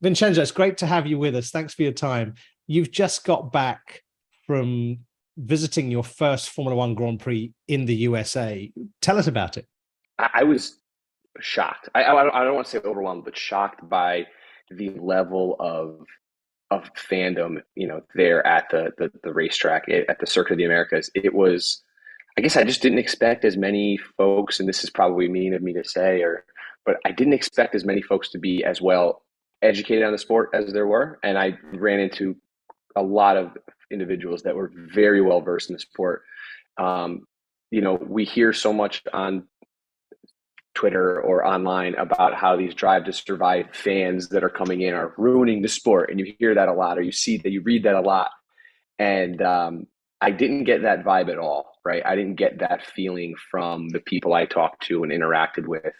Vincenzo, it's great to have you with us. Thanks for your time. You've just got back from visiting your first Formula One Grand Prix in the USA. Tell us about it. I was shocked. I don't want to say overwhelmed, but shocked by the level of fandom, there at the racetrack, at the Circuit of the Americas. It was, I guess I just didn't expect as many folks, and this is probably mean of me to say, but I didn't expect as many folks to be as well educated on the sport as there were. And I ran into a lot of individuals that were very well versed in the sport. We hear so much on Twitter or online about how these Drive to Survive fans that are coming in are ruining the sport. And you hear that a lot, or you read that a lot. And I didn't get that vibe at all, right? I didn't get that feeling from the people I talked to and interacted with.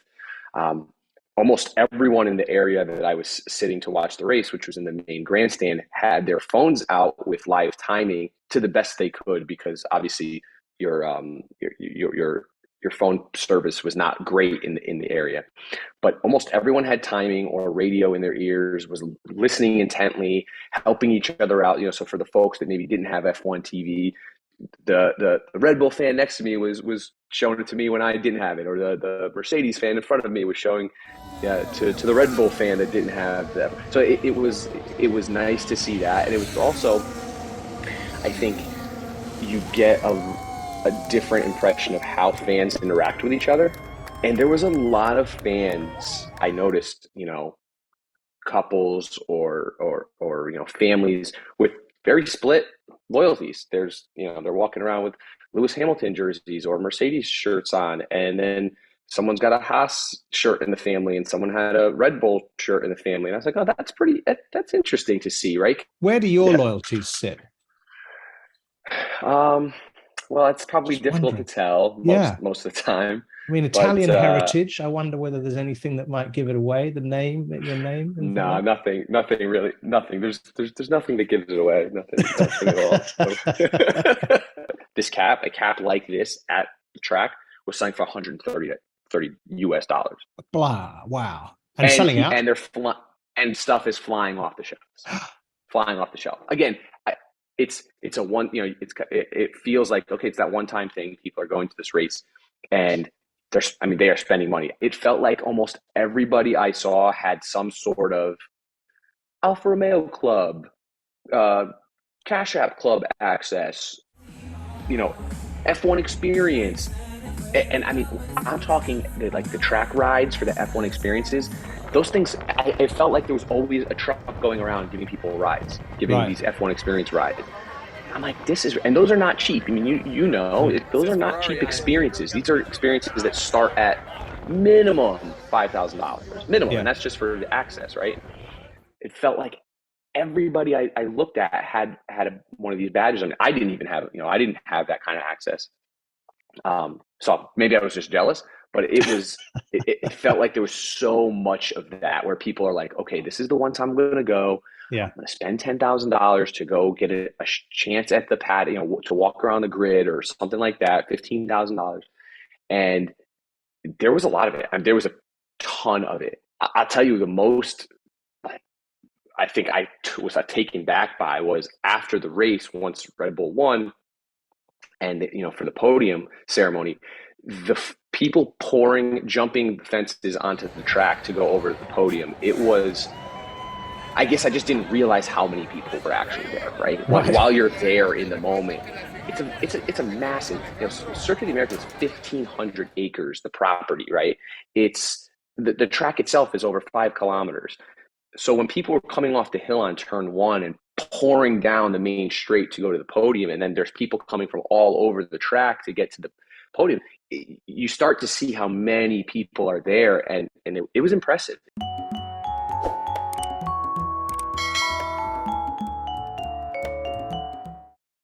Almost everyone in the area that I was sitting to watch the race, which was in the main grandstand, had their phones out with live timing to the best they could, because obviously your phone service was not great in the area. But almost everyone had timing or radio in their ears, was listening intently, helping each other out. So for the folks that maybe didn't have F1 TV, the Red Bull fan next to me was showing it to me when I didn't have it, or the Mercedes fan in front of me was showing to the Red Bull fan that didn't have that. So it was nice to see that. And it was also, I think, you get a different impression of how fans interact with each other. And there was a lot of fans, I noticed, couples or families with very split loyalties. They're walking around with Lewis Hamilton jerseys or Mercedes shirts on, and then someone's got a Haas shirt in the family, and someone had a Red Bull shirt in the family. And I was like, oh, that's interesting to see, right? Where do your loyalties sit? Well, it's probably Just difficult wondering. to tell most of the time. I mean, But Italian heritage. I wonder whether there's anything that might give it away. Your name, anything no, like nothing really, nothing. There's nothing that gives it away. Nothing at all. So, a cap like this at the track was signed for 130 US dollars. Blah. Wow. And selling out. And and stuff is flying off the shelves. Flying off the shelf. Again, it's a one, it feels like, okay, it's that one-time thing. People are going to this race, and they are spending money. It felt like almost everybody I saw had some sort of Alfa Romeo Club, Cash App Club access, F1 experience. And I mean, I'm talking the track rides for the F1 experiences. Those things, it felt like there was always a truck going around giving people rides, giving these F1 experience rides. I'm like, and those are not cheap. I mean, those are not cheap experiences. These are experiences that start at minimum $5,000, minimum, and that's just for the access, right? It felt like everybody I looked at had one of these badges on. I didn't even have, I didn't have that kind of access. So maybe I was just jealous, but it felt like there was so much of that where people are like, okay, this is the one time I'm going to go. Yeah. I'm going to spend $10,000 to go get a chance at the pad, to walk around the grid or something like that, $15,000. And there was a lot of it. There was a ton of it. I'll tell you, the most I think I was taken back by was after the race, once Red Bull won, and for the podium ceremony, the people jumping fences onto the track to go over the podium. It was, I guess I just didn't realize how many people were actually there, right? While you're there in the moment, it's a massive, Circuit of the Americas is 1,500 acres, the property, right? It's the track itself is over 5 kilometers. So when people were coming off the hill on turn 1 and pouring down the main straight to go to the podium, and then there's people coming from all over the track to get to the podium, you start to see how many people are there, and it was impressive.